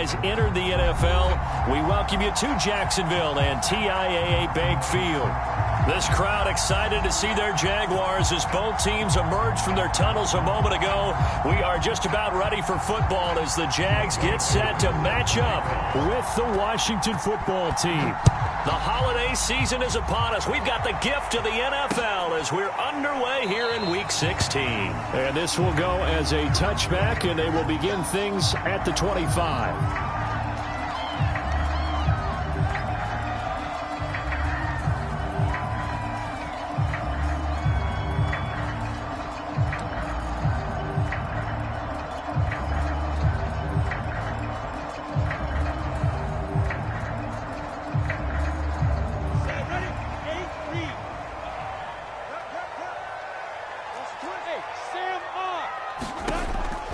franchise entered the NFL, we welcome you to Jacksonville and TIAA Bank Field. This crowd excited to see their Jaguars as both teams emerged from their tunnels a moment ago. We are just about ready for football as the Jags get set to match up with the Washington football team. The holiday season is upon us. We've got the gift of the NFL as we're underway here in Week 16. And this will go as a touchback, and they will begin things at the 25.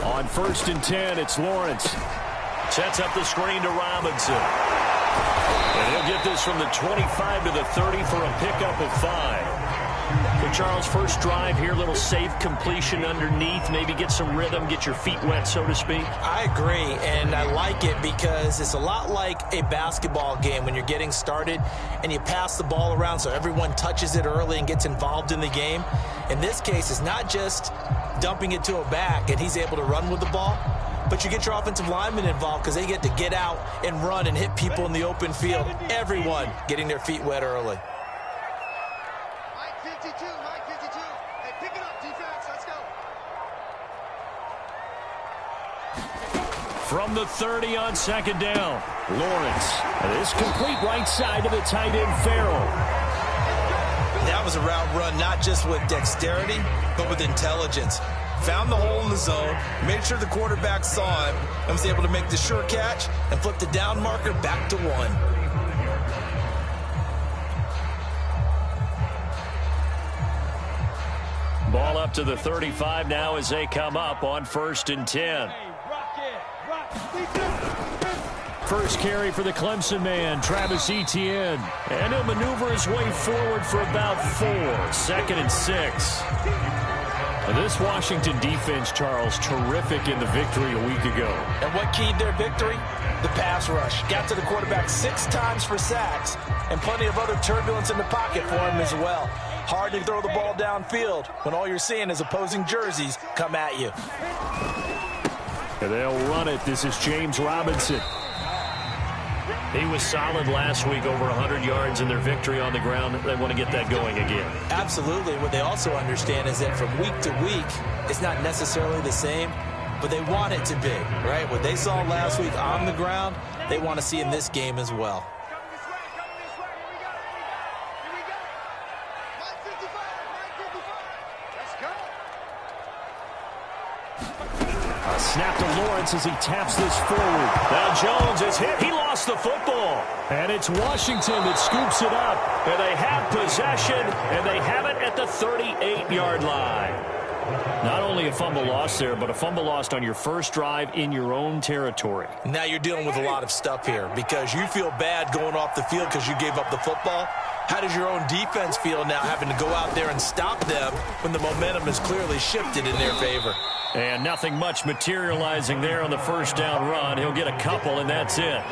On 1st and 10, it's Lawrence. Sets up the screen to Robinson. And he'll get this from the 25 to the 30 for a pickup of 5. Okay, Charles, first drive here, little safe completion underneath. Maybe get some rhythm, get your feet wet, so to speak. I agree, and I like it because it's a lot like a basketball game when you're getting started and you pass the ball around so everyone touches it early and gets involved in the game. In this case, it's not just dumping it to a back and he's able to run with the ball, but you get your offensive linemen involved because they get to get out and run and hit people in the open field. Everyone getting their feet wet early. Mike 52. Hey, pick it up, defense. Let's go. From the 30 on 2nd down, Lawrence. This complete right side to the tight end, Farrell. That was a route run not just with dexterity, but with intelligence. Found the hole in the zone, made sure the quarterback saw him, and was able to make the sure catch and flip the down marker back to 1. Ball up to the 35 now as they come up on 1st and 10. First carry for the Clemson man, Travis Etienne. And he'll maneuver his way forward for about 4. 2nd and 6. This Washington defense, Charles, terrific in the victory a week ago. And what keyed their victory? The pass rush. Got to the quarterback 6 times for sacks, and plenty of other turbulence in the pocket for him as well. Hard to throw the ball downfield when all you're seeing is opposing jerseys come at you. And they'll run it. This is James Robinson. He was solid last week, over 100 yards in their victory on the ground. They want to get that going again. Absolutely. What they also understand is that from week to week, it's not necessarily the same, but they want it to be, right? What they saw last week on the ground, they want to see in this game as well. Snap to Lawrence as he taps this forward. Now Jones is hit. He lost the football. And it's Washington that scoops it up. And they have possession, and they have it at the 38-yard line. Not only a fumble loss there, but a fumble lost on your first drive in your own territory. Now you're dealing with a lot of stuff here because you feel bad going off the field because you gave up the football. How does your own defense feel now having to go out there and stop them when the momentum is clearly shifted in their favor? And nothing much materializing there on the first down run. He'll get a couple, and that's it.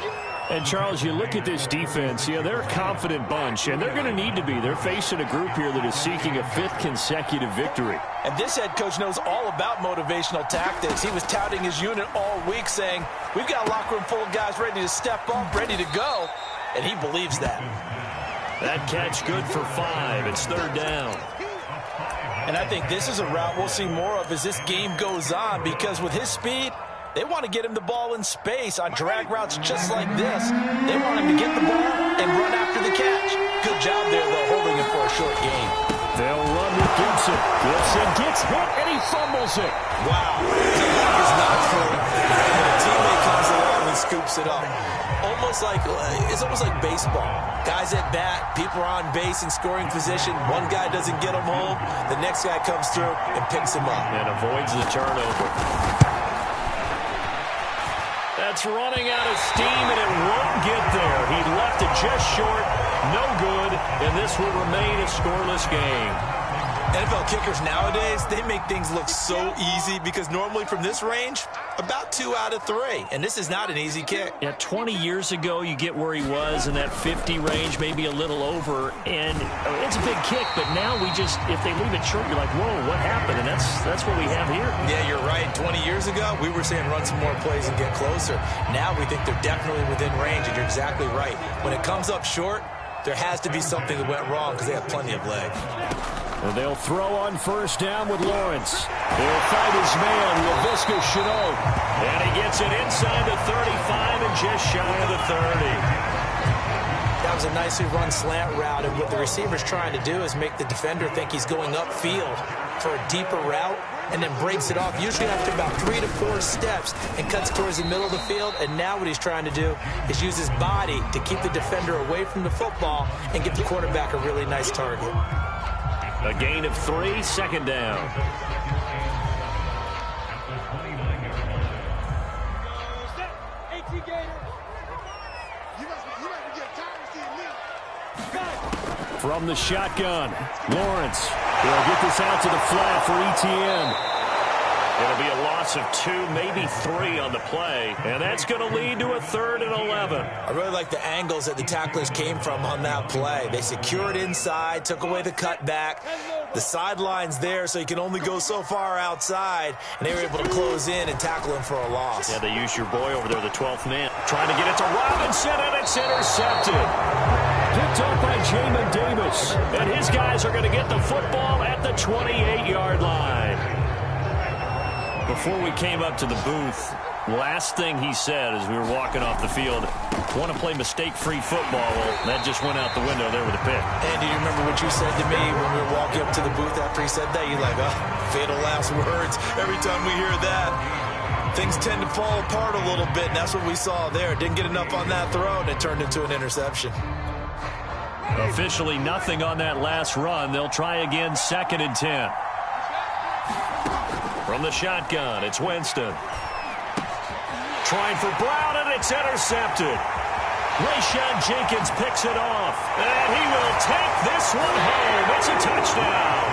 And, Charles, you look at this defense, they're a confident bunch, and they're going to need to be. They're facing a group here that is seeking a 5th consecutive victory. And this head coach knows all about motivational tactics. He was touting his unit all week saying, we've got a locker room full of guys ready to step up, ready to go, and he believes that. That catch good for 5. It's 3rd down. And I think this is a route we'll see more of as this game goes on because with his speed, they want to get him the ball in space on drag routes just like this. They want him to get the ball and run after the catch. Good job there, though, holding him for a short gain. They'll run with Gibson. Gibson gets hit, and he fumbles it. Wow. The ball is not thrown. And a teammate comes along and scoops it up. It's almost like baseball. Guys at bat, people are on base in scoring position. One guy doesn't get him home. The next guy comes through and picks him up. And avoids the turnover. That's running out of steam, and it won't get there. He left it just short. No good, and this will remain a scoreless game. NFL kickers nowadays, they make things look so easy because normally from this range, about 2 out of 3. And this is not an easy kick. Yeah, 20 years ago, you get where he was in that 50 range, maybe a little over. And it's a big kick, but now if they leave it short, you're like, whoa, what happened? And that's what we have here. Yeah, you're right. 20 years ago, we were saying run some more plays and get closer. Now we think they're definitely within range, and you're exactly right. When it comes up short, there has to be something that went wrong because they have plenty of leg. And they'll throw on first down with Lawrence. He'll fight his man, Laviska Shenault. And he gets it inside the 35 and just shy of the 30. That was a nicely run slant route, and what the receiver's trying to do is make the defender think he's going upfield for a deeper route, and then breaks it off, usually after about 3 to 4 steps, and cuts towards the middle of the field. And now what he's trying to do is use his body to keep the defender away from the football and give the quarterback a really nice target. A gain of 3, second down. From the shotgun, Lawrence will get this out to the flat for Etienne. It'll be a loss of 2, maybe 3 on the play, and that's going to lead to a 3rd and 11. I really like the angles that the tacklers came from on that play. They secured inside, took away the cutback. The sideline's there, so you can only go so far outside, and they were able to close in and tackle him for a loss. Yeah, they used your boy over there, the 12th man, trying to get it to Robinson, and it's intercepted. Picked up by Jamin Davis. And his guys are going to get the football at the 28-yard line. Before we came up to the booth, last thing he said as we were walking off the field, want to play mistake-free football. Well, that just went out the window there with a pick. And do you remember what you said to me when we were walking up to the booth after he said that? You're like, oh, fatal last words. Every time we hear that, things tend to fall apart a little bit, and that's what we saw there. Didn't get enough on that throw, and it turned into an interception. Officially nothing on that last run. They'll try again, 2nd and 10. From the shotgun, it's Winston. Trying for Brown, and it's intercepted. Rayshawn Jenkins picks it off, and he will take this one home. It's a touchdown.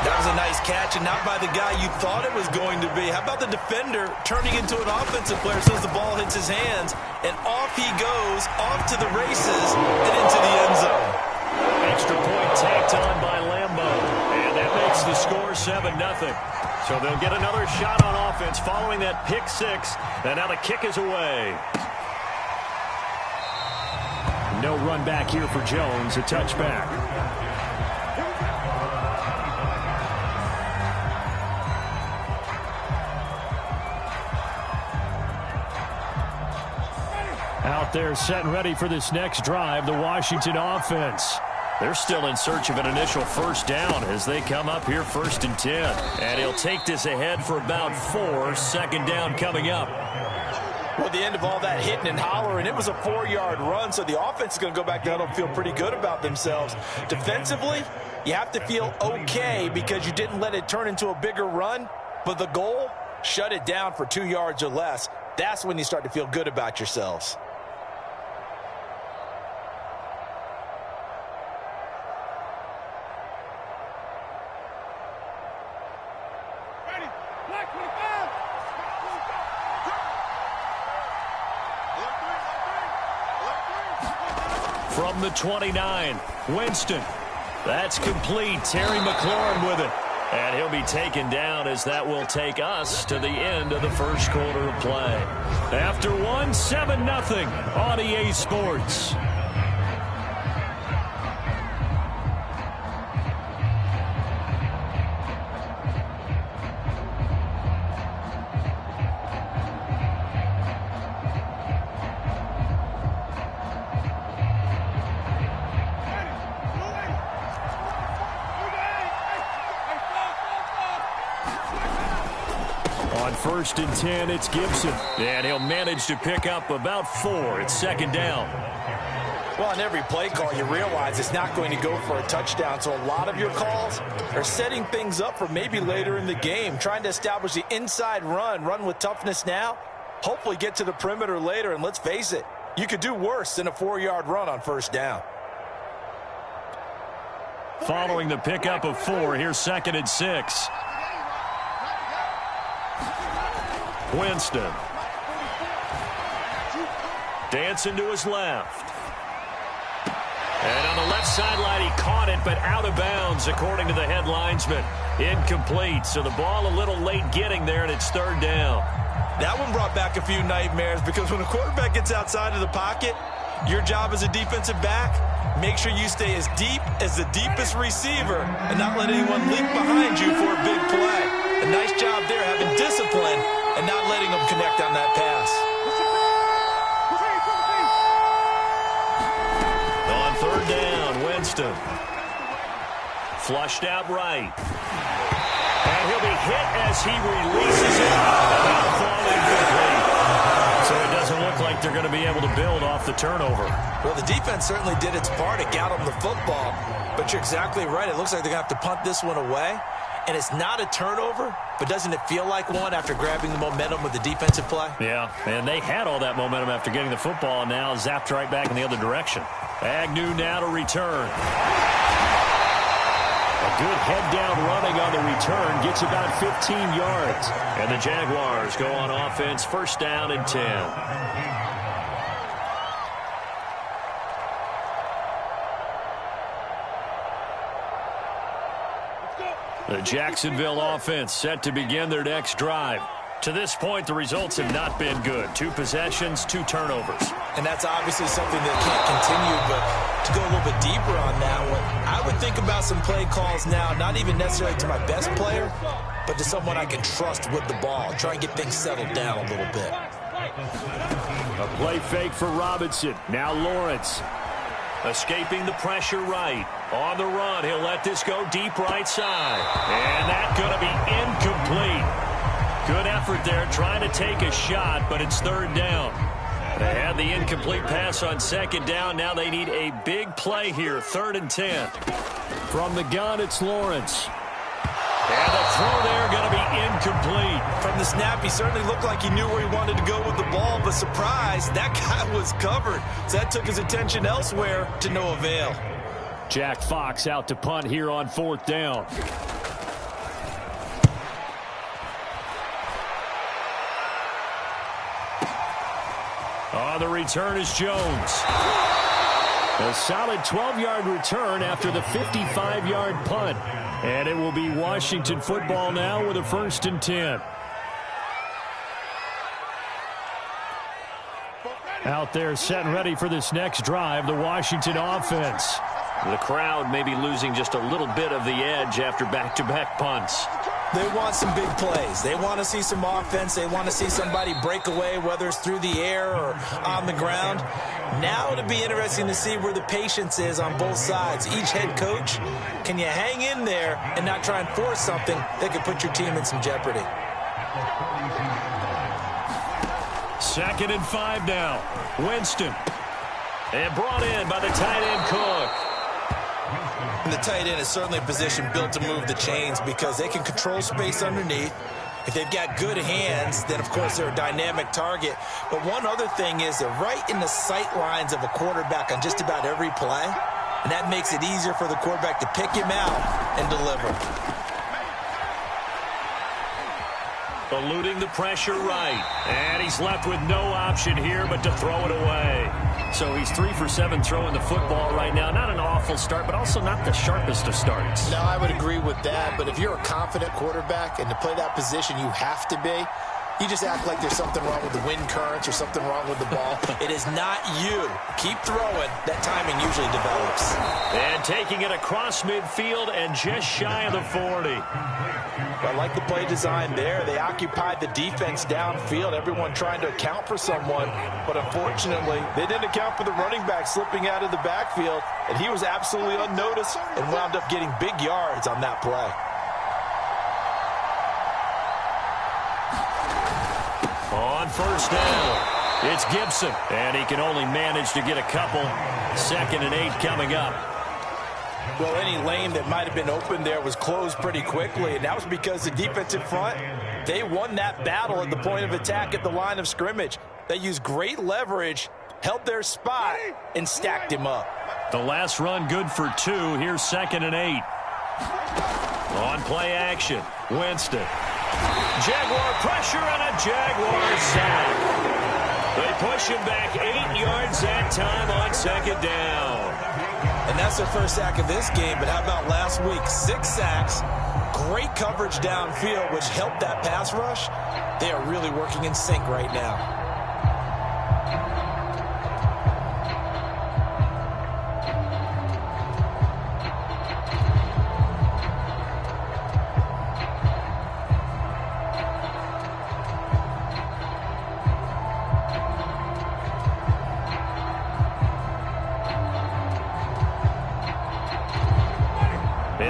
That was a nice catch, and not by the guy you thought it was going to be. How about the defender turning into an offensive player as soon as the ball hits his hands, and off he goes, off to the races, and into the end zone. Extra point tacked on by Lambo, and that makes the score 7-0. So they'll get another shot on offense following that pick 6, and now the kick is away. No run back here for Jones, a touchback. Out there set and ready for this next drive, the Washington offense. They're still in search of an initial first down as they come up here 1st and 10. And he'll take this ahead for about 4, second down coming up. Well, at the end of all that hitting and hollering, it was a 4-yard run, so the offense is going to go back down and feel pretty good about themselves. Defensively, you have to feel okay because you didn't let it turn into a bigger run, but the goal, shut it down for 2 yards or less. That's when you start to feel good about yourselves. From the 29, Winston. That's complete. Terry McLaurin with it. And he'll be taken down as that will take us to the end of the first quarter of play. After one, 7-0 on EA Sports. On 1st and 10, it's Gibson. And he'll manage to pick up about 4. It's second down. Well, on every play call, you realize it's not going to go for a touchdown. So a lot of your calls are setting things up for maybe later in the game, trying to establish the inside run with toughness now, hopefully get to the perimeter later. And let's face it, you could do worse than a 4-yard run on 1st down. following the pickup of 4. Here's 2nd and 6. Winston. Dancing to his left. And on the left sideline, he caught it, but out of bounds, according to the head linesman. Incomplete, so the ball a little late getting there, and it's 3rd down. That one brought back a few nightmares because when a quarterback gets outside of the pocket, your job as a defensive back, make sure you stay as deep as the deepest receiver and not let anyone leap behind you for a big play. A nice job there, having discipline and not letting them connect on that pass. On 3rd down, Winston. Flushed out right. And he'll be hit as he releases it. That'll fall incomplete. So it doesn't look like they're going to be able to build off the turnover. Well, the defense certainly did its part to get them the football. But you're exactly right. It looks like they're going to have to punt this one away. And it's not a turnover, but doesn't it feel like one after grabbing the momentum with the defensive play? Yeah, and they had all that momentum after getting the football, and now zapped right back in the other direction. Agnew now to return. A good head-down running on the return gets about 15 yards. And the Jaguars go on offense, 1st down and 10. The Jacksonville offense set to begin their next drive. To this point, the results have not been good. 2 possessions, 2 turnovers. And that's obviously something that can't continue, but to go a little bit deeper on that one, I would think about some play calls now, not even necessarily to my best player, but to someone I can trust with the ball. Try and get things settled down a little bit. A play fake for Robinson. Now Lawrence. Escaping the pressure right. On the run, he'll let this go deep right side. And that's going to be incomplete. Good effort there, trying to take a shot, but it's 3rd down. They had the incomplete pass on 2nd down. Now they need a big play here, 3rd and 10. From the gun, it's Lawrence. And the throw there going to be incomplete. From the snap, he certainly looked like he knew where he wanted to go with the ball, but surprise, that guy was covered. So that took his attention elsewhere to no avail. Jack Fox out to punt here on 4th down. On the return is Jones. A solid 12-yard return after the 55-yard punt. And it will be Washington football now with a 1st and 10. Out there set and ready for this next drive, the Washington offense. The crowd may be losing just a little bit of the edge after back-to-back punts. They want some big plays. They want to see some offense. They want to see somebody break away, whether it's through the air or on the ground. Now it'll be interesting to see where the patience is on both sides. Each head coach, can you hang in there and not try and force something that could put your team in some jeopardy? 2nd and 5 now. Winston. And brought in by the tight end Cook. And the tight end is certainly a position built to move the chains because they can control space underneath. If they've got good hands, then, of course, they're a dynamic target. But one other thing is they're right in the sight lines of a quarterback on just about every play. And that makes it easier for the quarterback to pick him out and deliver. Eluding the pressure right. And he's left with no option here but to throw it away. So he's 3 for 7 throwing the football right now. Not an awful start, but also not the sharpest of starts. No, I would agree with that. But if you're a confident quarterback and to play that position you have to be, you just act like there's something wrong with the wind currents or something wrong with the ball. It is not you. Keep throwing. That timing usually develops. And taking it across midfield and just shy of the 40. I like the play design there. They occupied the defense downfield, everyone trying to account for someone. But unfortunately, they didn't account for the running back slipping out of the backfield. And he was absolutely unnoticed and wound up getting big yards on that play. On 1st down, it's Gibson. And he can only manage to get a couple. 2nd and 8 coming up. Well, any lane that might have been open there was closed pretty quickly, and that was because the defensive front, they won that battle at the point of attack at the line of scrimmage. They used great leverage, held their spot, and stacked him up. The last run good for 2. Here's 2nd and 8. On play action, Winston. Jaguar pressure and a Jaguar sack. They push him back 8 yards that time on 2nd down. And that's their first sack of this game, but how about last week? 6 sacks, great coverage downfield, which helped that pass rush. They are really working in sync right now.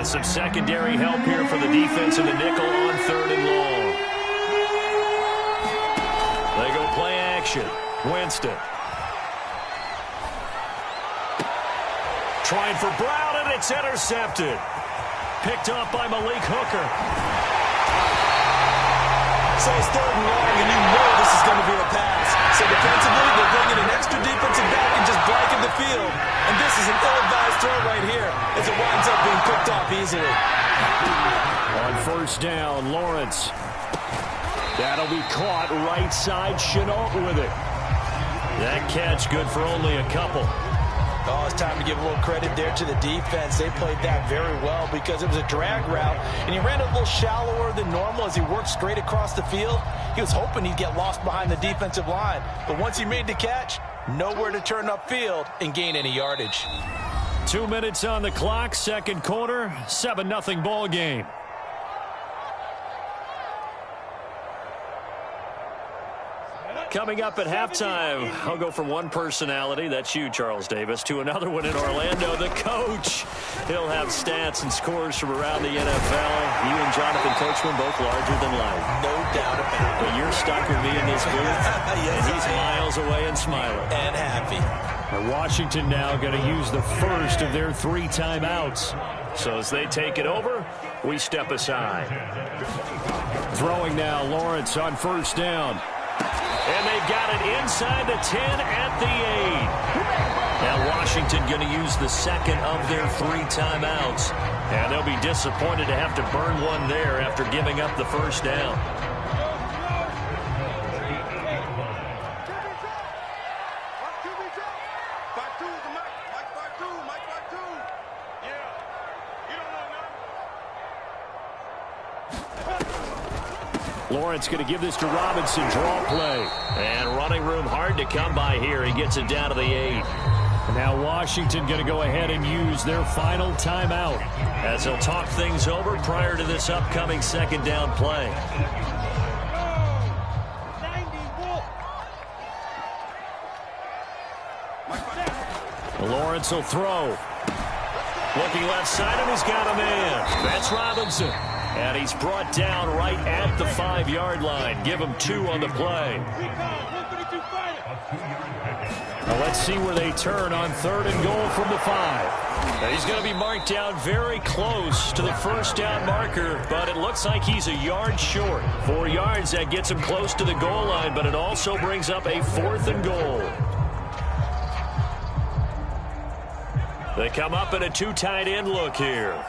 Some secondary help here for the defense in the nickel on 3rd and long. They go play action. Winston. Trying for Brown, and it's intercepted. Picked off by Malik Hooker. So it's 3rd and long, and you know this is going to be a pass. So defensively, they're bringing an extra defensive back and just blanking the field. And this is an ill-advised throw right here as it winds up being picked off easily. On 1st down, Lawrence. That'll be caught right side. Chenault with it. That catch good for only a couple. Oh, it's time to give a little credit there to the defense. They played that very well because it was a drag route, and he ran a little shallower than normal as he worked straight across the field. He was hoping he'd get lost behind the defensive line, but once he made the catch, nowhere to turn upfield and gain any yardage. 2 minutes on the clock, 2nd quarter, 7-0 ball game. Coming up at halftime, I'll go from one personality, that's you, Charles Davis, to another one in Orlando, the coach. He'll have stats and scores from around the NFL. You and Jonathan Coachman both larger than life. No doubt about it. But you're stuck with me in this booth, yes, and he's miles away and smiling. And happy. And Washington now going to use the first of their 3 timeouts. So as they take it over, we step aside. Throwing now, Lawrence on 1st down. And they've got it inside the 10 at the 8. Now Washington going to use the 2nd of their 3 timeouts. And they'll be disappointed to have to burn one there after giving up the 1st down. Lawrence going to give this to Robinson. Draw play. And running room hard to come by here. He gets it down to the 8. And now Washington going to go ahead and use their final timeout as they'll talk things over prior to this upcoming 2nd down play. Lawrence will throw. Looking left side, and he's got a man. That's Robinson. And he's brought down right at the 5-yard line. Give him 2 on the play. Now let's see where they turn on 3rd and goal from the 5. Now he's going to be marked down very close to the 1st down marker, but it looks like he's a yard short. 4 yards, that gets him close to the goal line, but it also brings up a 4th and goal. They come up in a 2 tight end look here.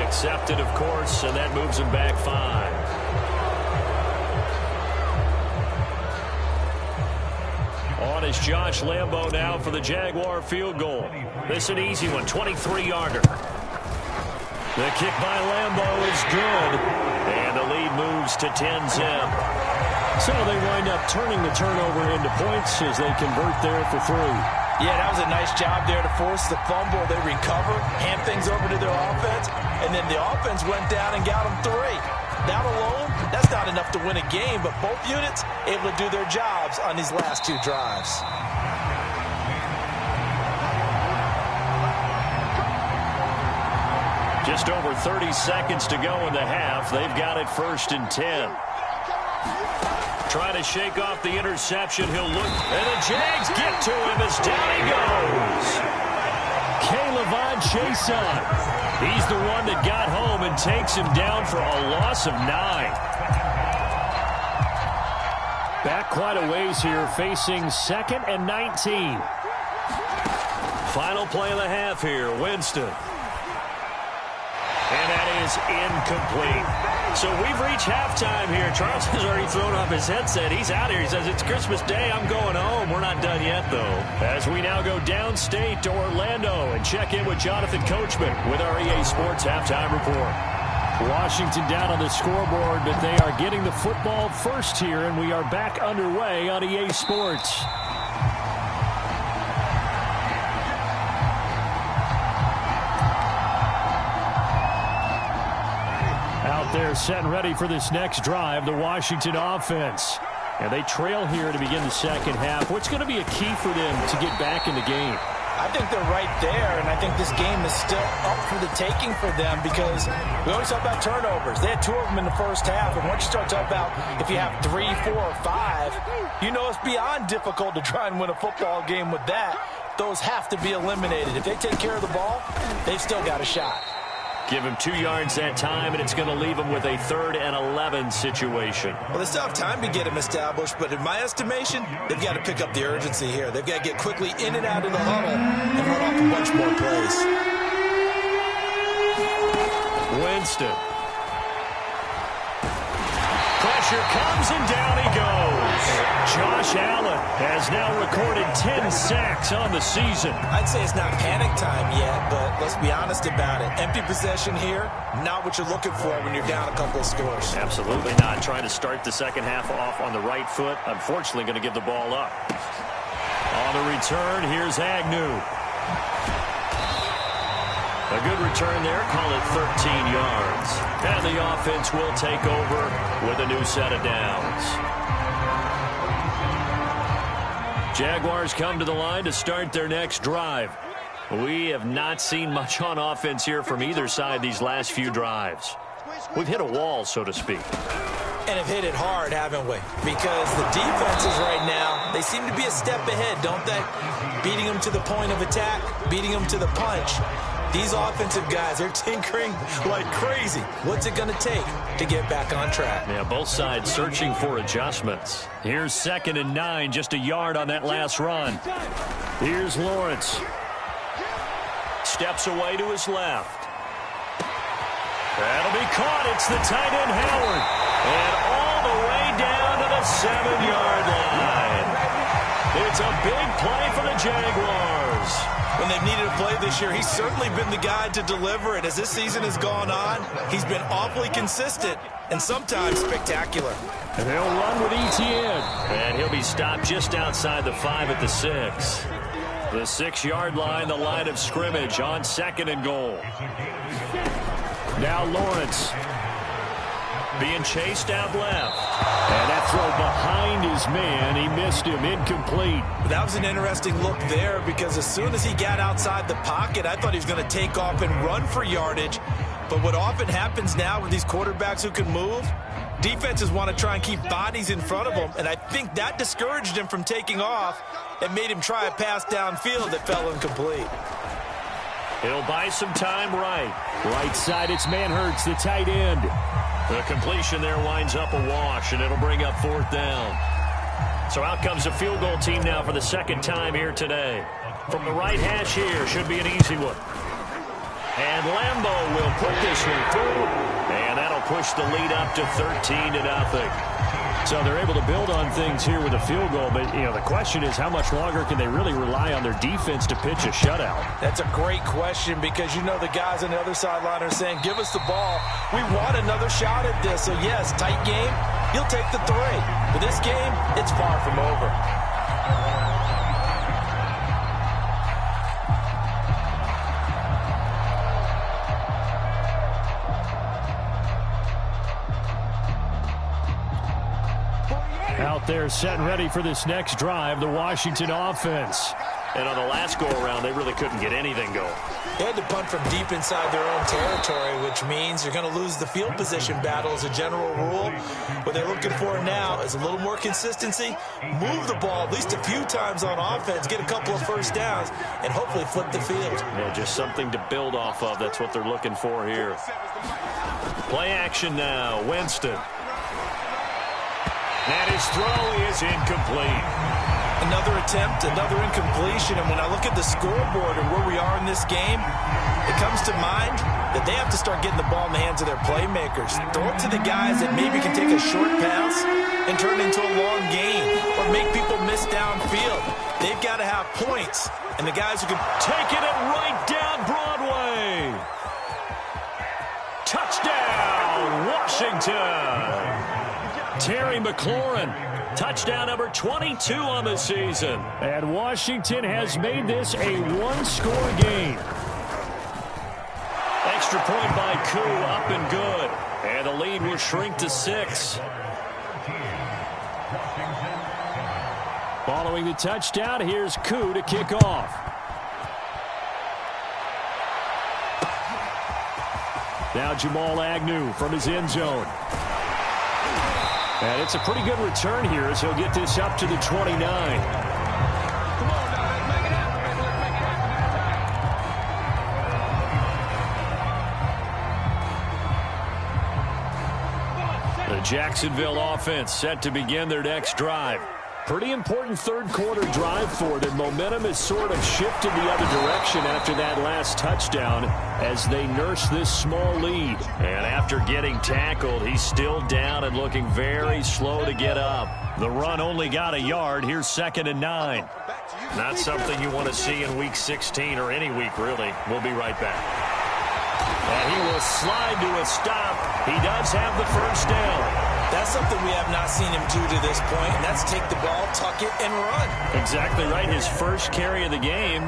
Accepted, of course, and that moves him back 5. On is Josh Lambo now for the Jaguar field goal. This is an easy one, 23-yarder. The kick by Lambo is good, and the lead moves to 10-zip. So they wind up turning the turnover into points as they convert there for 3. Yeah, that was a nice job there to force the fumble. They recover, hand things over to their offense, and then the offense went down and got them 3. That alone, that's not enough enough to win a game, but both units able to do their jobs on these last two drives. Just over 30 seconds to go in the half. They've got it 1st and 10. Trying to shake off the interception. He'll look, and the Jags get to him as down he goes. K'Lavon Chason. He's the one that got home and takes him down for a loss of 9. Back quite a ways here, facing 2nd and 19. Final play of the half here, Winston. And that is incomplete. So we've reached halftime here. Charles has already thrown off his headset. He's out here. He says, it's Christmas Day. I'm going home. We're not done yet, though. As we now go downstate to Orlando and check in with Jonathan Coachman with our EA Sports Halftime Report. Washington down on the scoreboard, but they are getting the football first here, and we are back underway on EA Sports. They're set and ready for this next drive, the Washington offense. And they trail here to begin the second half. What's going to be a key for them to get back in the game? I think they're right there, and I think this game is still up for the taking for them because we always talk about turnovers. They had 2 of them in the first half, and once you start talking about if you have 3, 4, or 5, you know it's beyond difficult to try and win a football game with that. Those have to be eliminated. If they take care of the ball, they've still got a shot. Give him 2 yards that time, and it's going to leave him with a 3rd and 11 situation. Well, they still have time to get him established, but in my estimation, they've got to pick up the urgency here. They've got to get quickly in and out of the huddle and run off a bunch more plays. Winston. Pressure comes, and down he goes. Josh Allen has now recorded 10 sacks on the season. I'd say it's not panic time yet, but let's be honest about it. Empty possession here, not what you're looking for when you're down a couple of scores. Absolutely not. Trying to start the second half off on the right foot. Unfortunately, going to give the ball up. On the return, here's Agnew. A good return there. Call it 13 yards. And the offense will take over with a new set of downs. Jaguars come to the line to start their next drive. We have not seen much on offense here from either side these last few drives. We've hit a wall, so to speak. And have hit it hard, haven't we? Because the defenses right now, they seem to be a step ahead, don't they? Beating them to the point of attack, beating them to the punch. These offensive guys, they're tinkering like crazy. What's it going to take to get back on track? Yeah, both sides searching for adjustments. Here's 2nd and 9, just a yard on that last run. Here's Lawrence. Steps away to his left. That'll be caught. It's the tight end, Howard. And all the way down to the 7-yard line. It's a big play for the Jaguars. When they've needed a play this year, he's certainly been the guy to deliver it. As this season has gone on, he's been awfully consistent and sometimes spectacular. And they'll run with Etienne. And he'll be stopped just outside the 5 at the 6. The 6-yard line, the line of scrimmage on 2nd and goal. Now Lawrence. Being chased out left. And that throw behind his man. He missed him. Incomplete. That was an interesting look there because as soon as he got outside the pocket, I thought he was going to take off and run for yardage. But what often happens now with these quarterbacks who can move, defenses want to try and keep bodies in front of them. And I think that discouraged him from taking off and made him try a pass downfield that fell incomplete. He'll buy some time right. Right side, it's Manhertz, the tight end. The completion there winds up a wash, and it'll bring up 4th down. So out comes the field goal team now for the 2nd time here today. From the right hash here, should be an easy one. And Lambeau will put this one through, and that'll push the lead up to 13-0. So they're able to build on things here with a field goal, but, you know, the question is how much longer can they really rely on their defense to pitch a shutout? That's a great question because, you know, the guys on the other sideline are saying, give us the ball. We want another shot at this. So, yes, tight game, you'll take the 3. But this game, it's far from over. Out there set and ready for this next drive, the Washington offense. And on the last go-around, they really couldn't get anything going. They had to punt from deep inside their own territory, which means you're going to lose the field position battle as a general rule. What they're looking for now is a little more consistency, move the ball at least a few times on offense, get a couple of first downs, and hopefully flip the field. Yeah, just something to build off of. That's what they're looking for here. Play action now. Winston. And his throw is incomplete. Another attempt, another incompletion, and when I look at the scoreboard and where we are in this game, it comes to mind that they have to start getting the ball in the hands of their playmakers. Throw it to the guys that maybe can take a short pass and turn it into a long gain or make people miss downfield. They've got to have points, and the guys who can taking it right down Broadway. Touchdown, Washington. Terry McLaurin, touchdown number 22 on the season. And Washington has made this a one-score game. Extra point by Koo, up and good. And the lead will shrink to 6. Following the touchdown, here's Koo to kick off. Now Jamal Agnew from his end zone. And it's a pretty good return here as he'll get this up to the 29. The Jacksonville offense set to begin their next drive. Pretty important third-quarter drive for them. Momentum has sort of shifted the other direction after that last touchdown as they nurse this small lead. And after getting tackled, he's still down and looking very slow to get up. The run only got a yard. Here's 2nd and 9. Not something you want to see in Week 16 or any week, really. We'll be right back. And he will slide to a stop. He does have the first down. That's something we have not seen him do to this point, and that's take the ball, tuck it, and run. Exactly right. His first carry of the game.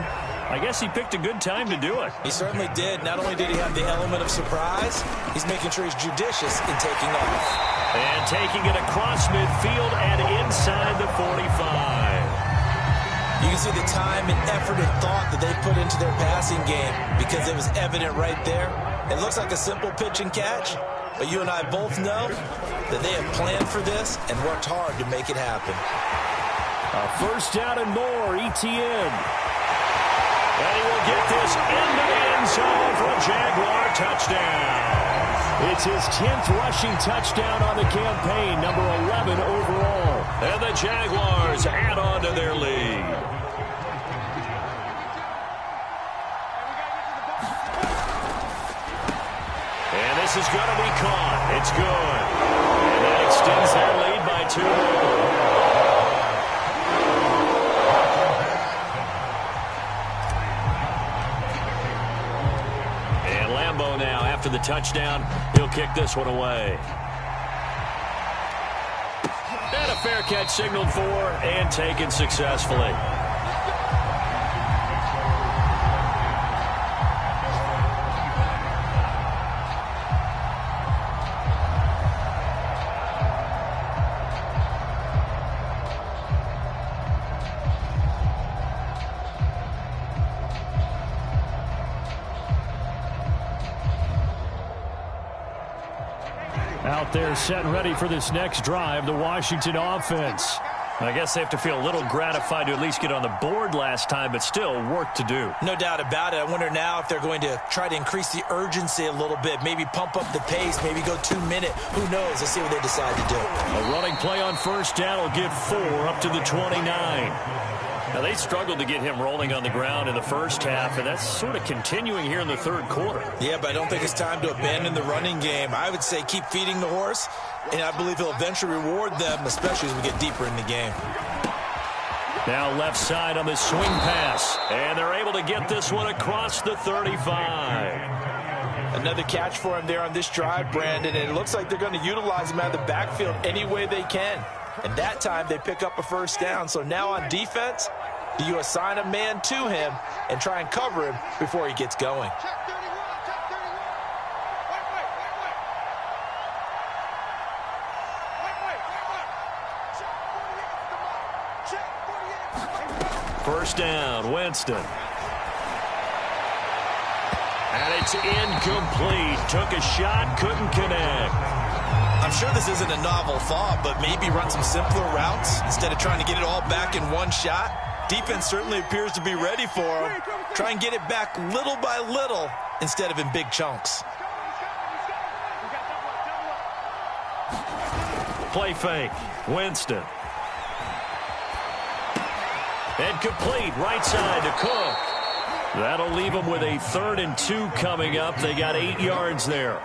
I guess he picked a good time to do it. He certainly did. Not only did he have the element of surprise, he's making sure he's judicious in taking off. And taking it across midfield and inside the 45. You can see the time and effort and thought that they put into their passing game because it was evident right there. It looks like a simple pitch and catch, but you and I both know that they have planned for this and worked hard to make it happen. A first down and more, ETN. And he will get this into the end zone for a Jaguar touchdown. It's his 10th rushing touchdown on the campaign, number 11 overall. And the Jaguars add on to their lead. And this is going to be caught. It's good. And that extends their lead by 2 more. And Lambeau now, after the touchdown, he'll kick this one away. And a fair catch signaled for and taken successfully. Out there set and ready for this next drive, the Washington offense. I guess they have to feel a little gratified to at least get on the board last time, but still work to do. No doubt about it. I wonder now if they're going to try to increase the urgency a little bit, maybe pump up the pace, maybe go 2-minute. Who knows? Let's see what they decide to do. A running play on first down will get 4 up to the 29. Now, they struggled to get him rolling on the ground in the first half, and that's sort of continuing here in the third quarter. Yeah, but I don't think it's time to abandon the running game. I would say keep feeding the horse, and I believe he'll eventually reward them, especially as we get deeper in the game. Now left side on the swing pass, and they're able to get this one across the 35. Another catch for him there on this drive, Brandon, and it looks like they're going to utilize him out of the backfield any way they can. And that time they pick up a first down. So now on defense, do you assign a man to him and try and cover him before he gets going? first down. Winston. And it's incomplete. Took a shot, couldn't connect. I'm sure this isn't a novel thought, but maybe run some simpler routes instead of trying to get it all back in one shot. Defense certainly appears to be ready for him. Try and get it back little by little instead of in big chunks. Play fake. Winston. And complete. Right side to Cook. That'll leave them with a 3rd and 2 coming up. They got 8 yards there.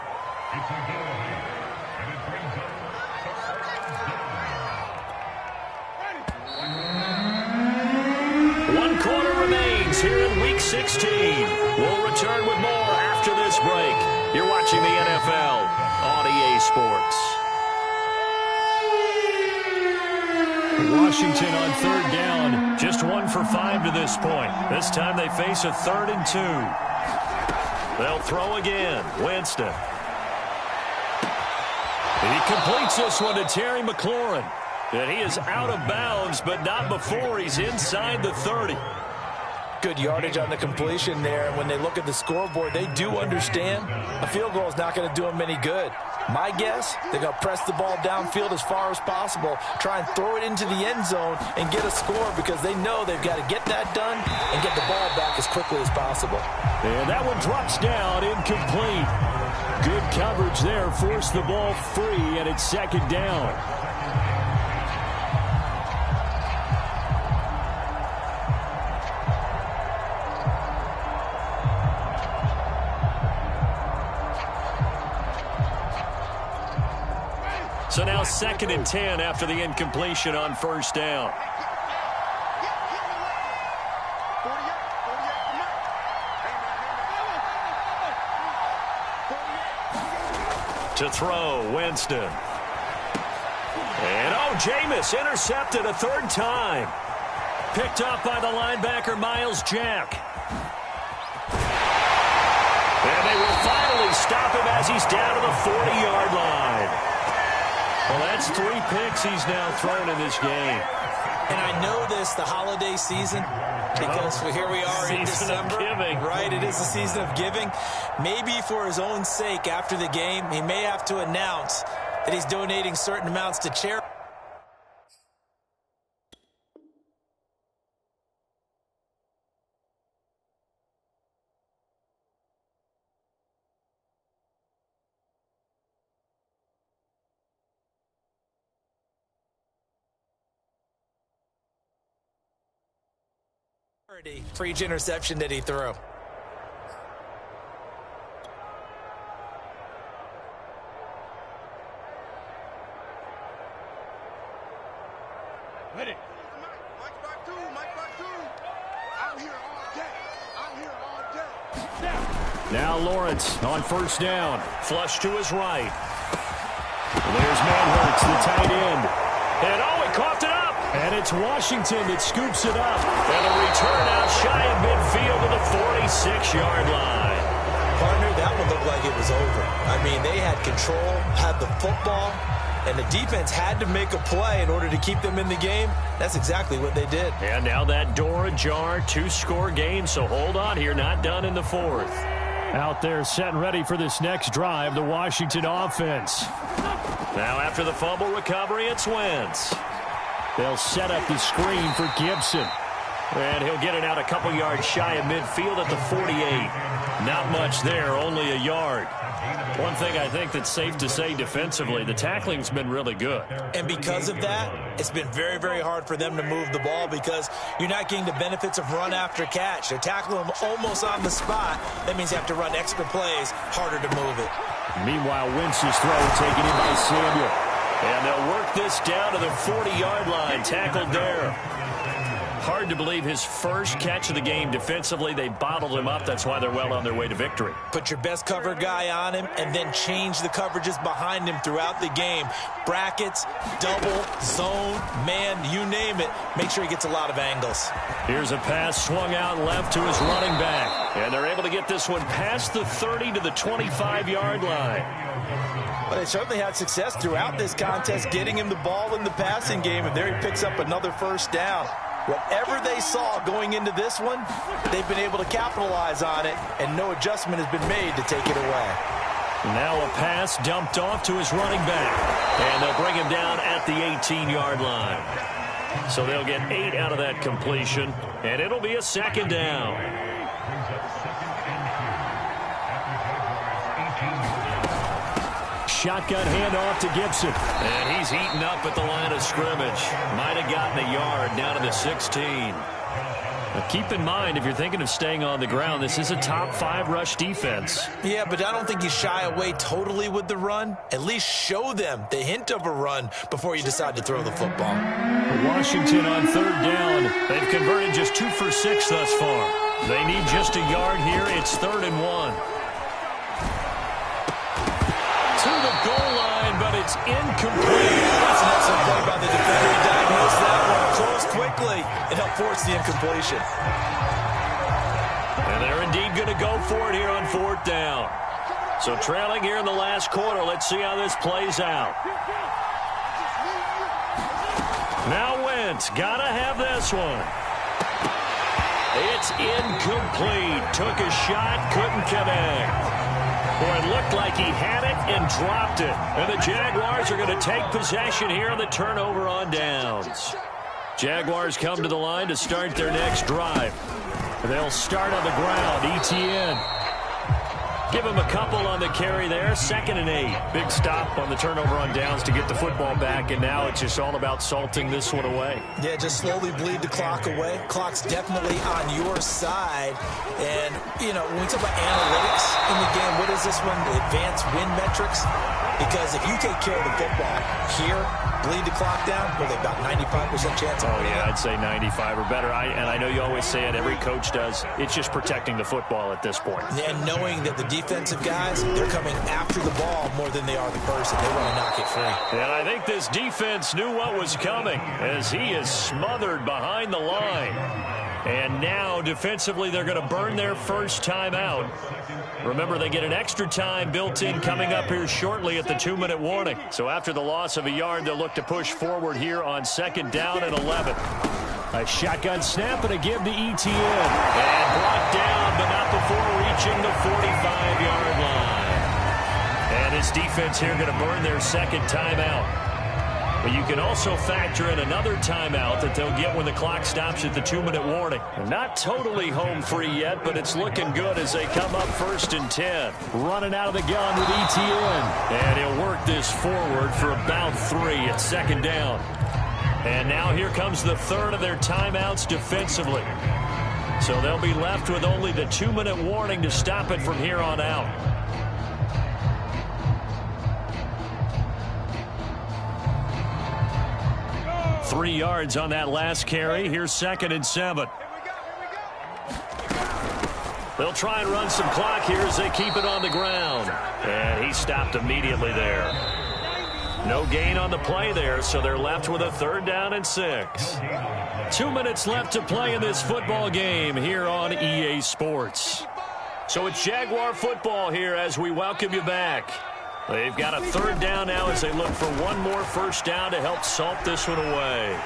1 quarter remains here in Week 16. We'll return with more after this break. You're watching the NFL on EA Sports. Washington on 3rd down. Just 1 for 5 to this point. This time they face a 3rd and 2. They'll throw again. Winston. He completes this one to Terry McLaurin. And he is out of bounds, but not before he's inside the 30. Good yardage on the completion there. And when they look at the scoreboard, they do understand a field goal is not going to do them any good. My guess, they're going to press the ball downfield as far as possible, try and throw it into the end zone and get a score because they know they've got to get that done and get the ball back as quickly as possible. And that one drops down, incomplete. Good coverage there, forced the ball free, and it's 2nd down. So now 2nd and 10 after the incompletion on 1st down. To throw, Winston. And Jameis intercepted a 3rd time. Picked up by the linebacker, Miles Jack. And they will finally stop him as he's down to the 40-yard line. Well, that's 3 picks he's now thrown in this game. And I know this, the holiday season, because here we are in December. Right, it is the season of giving. Maybe for his own sake, after the game, he may have to announce that he's donating certain amounts to charity. For each interception that he threw. Ready. Mike back two. Out here all day. Now Lawrence on 1st down. Flush to his right. There's Manhurts, the tight end. And he coughed it up. And it's Washington that scoops it up. And a return out shy of midfield to the 46-yard line. Partner, that one looked like it was over. I mean, they had control, had the football, and the defense had to make a play in order to keep them in the game. That's exactly what they did. And now that door ajar, 2-score game, so hold on here, not done in the 4th. Out there set and ready for this next drive, the Washington offense. Now after the fumble recovery, it's Wentz. They'll set up the screen for Gibson. And he'll get it out a couple yards shy of midfield at the 48. Not much there, only a yard. One thing I think that's safe to say defensively, the tackling's been really good. And because of that, it's been very, very hard for them to move the ball because you're not getting the benefits of run after catch. They're tackling them almost on the spot. That means you have to run extra plays, harder to move it. Meanwhile, Wentz's throw taken in by Samuel. And they'll work this down to the 40-yard line, tackled there. Hard to believe his first catch of the game defensively. They bottled him up. That's why they're well on their way to victory. Put your best cover guy on him and then change the coverages behind him throughout the game. Brackets, double, zone, man, you name it. Make sure he gets a lot of angles. Here's a pass swung out left to his running back. And they're able to get this one past the 30 to the 25-yard line. Well, they certainly had success throughout this contest getting him the ball in the passing game, and there he picks up another 1st down. Whatever they saw going into this one, they've been able to capitalize on it, and no adjustment has been made to take it away. Now a pass dumped off to his running back, and they'll bring him down at the 18-yard line. So they'll get 8 out of that completion, and it'll be a second down. Shotgun handoff to Gibson. And he's eaten up at the line of scrimmage. Might have gotten a yard down to the 16. Now keep in mind, if you're thinking of staying on the ground, this is a top 5 rush defense. Yeah, but I don't think you shy away totally with the run. At least show them the hint of a run before you decide to throw the football. Washington on third down. They've converted just 2 for 6 thus far. They need just a yard here. It's 3rd and 1. To the goal line, but it's incomplete. That's an excellent play by the defender. He diagnosed that one, closed quickly, and helped force the incompletion. And they're indeed going to go for it here on 4th down. So trailing here in the last quarter. Let's see how this plays out. Now Wentz, gotta have this one. It's incomplete. Took a shot, couldn't connect. Boy, it looked like he had it and dropped it. And the Jaguars are going to take possession here on the turnover on downs. Jaguars come to the line to start their next drive. They'll start on the ground. ETN. Give him a couple on the carry there. 2nd and 8. Big stop on the turnover on downs to get the football back, and now it's just all about salting this one away. Yeah, just slowly bleed the clock away. Clock's definitely on your side. And, you know, when we talk about analytics in the game, what is this one? The advanced win metrics? Because if you take care of the football here, bleed the clock down, well, they've got 95% chance of winning. Yeah, I'd say 95 or better. And I know you always say it, every coach does. It's just protecting the football at this point. And knowing that the defensive guys, they're coming after the ball more than they are the person. They want to knock it free. And I think this defense knew what was coming as he is smothered behind the line. And now, defensively, they're going to burn their first time out. Remember, they get an extra time built in coming up here shortly at the 2-minute warning. So after the loss of a yard, they'll look to push forward here on 2nd down and 11. A shotgun snap and a give to ETN. And brought down, but not before reaching the 45-yard line. And this defense here going to burn their 2nd timeout. But you can also factor in another timeout that they'll get when the clock stops at the 2-minute warning. Not totally home free yet, but it's looking good as they come up 1st and 10. Running out of the gun with ETN. And he'll work this forward for about 3 at 2nd down. And now here comes the 3rd of their timeouts defensively. So they'll be left with only the 2-minute warning to stop it from here on out. Three yards on that last carry. Here's 2nd and 7. They'll try and run some clock here as they keep it on the ground. And he stopped immediately there. No gain on the play there, so they're left with a 3rd down and 6. 2 minutes left to play in this football game here on EA Sports. So it's Jaguar football here as we welcome you back. They've got a 3rd down now as they look for one more first down to help salt this one away.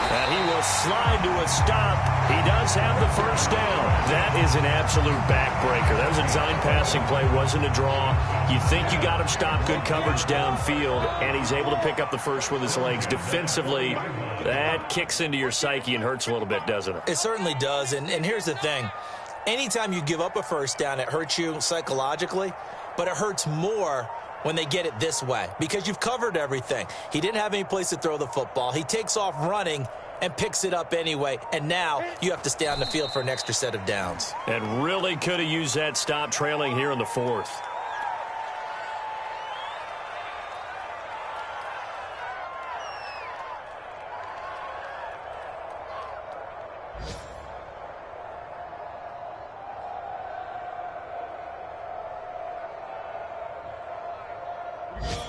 And he will slide to a stop. He does have the first down. That is an absolute backbreaker. That was a design passing play, wasn't a draw. You think you got him stopped, good coverage downfield, and he's able to pick up the first with his legs. Defensively, that kicks into your psyche and hurts a little bit, doesn't it? It certainly does, and here's the thing. Anytime you give up a first down, it hurts you psychologically, but it hurts more when they get it this way because you've covered everything. He didn't have any place to throw the football. He takes off running and picks it up anyway, and now you have to stay on the field for an extra set of downs. And really could have used that stop trailing here in the 4th.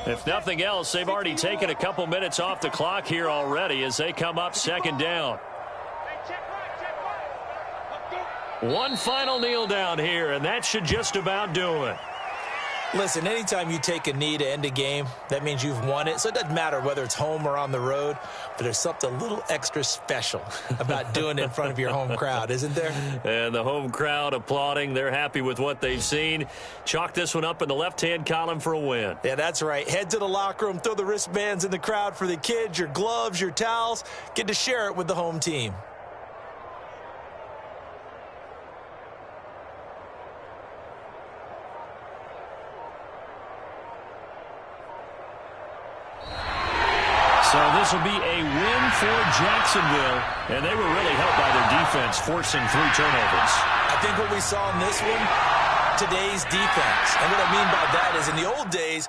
If nothing else, they've already taken a couple minutes off the clock here already as they come up 2nd down. One final kneel down here, and that should just about do it. Listen, anytime you take a knee to end a game, that means you've won it. So it doesn't matter whether it's home or on the road, but there's something a little extra special about doing it in front of your home crowd, isn't there? And the home crowd applauding. They're happy with what they've seen. Chalk this one up in the left-hand column for a win. Yeah, that's right. Head to the locker room, throw the wristbands in the crowd for the kids, your gloves, your towels. Get to share it with the home team. So this will be a win for Jacksonville, and they were really helped by their defense, forcing 3 turnovers. I think what we saw in this one, today's defense. And what I mean by that is in the old days,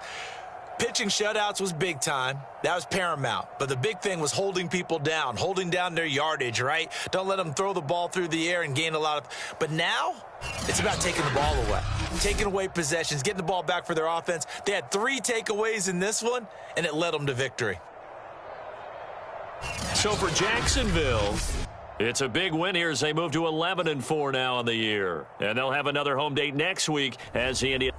pitching shutouts was big time. That was paramount. But the big thing was holding people down, holding down their yardage, right? Don't let them throw the ball through the air and gain a lot of... But now, it's about taking the ball away, taking away possessions, getting the ball back for their offense. They had 3 takeaways in this one, and it led them to victory. So for Jacksonville, it's a big win here as they move to 11-4 now on the year. And they'll have another home date next week as the Indians...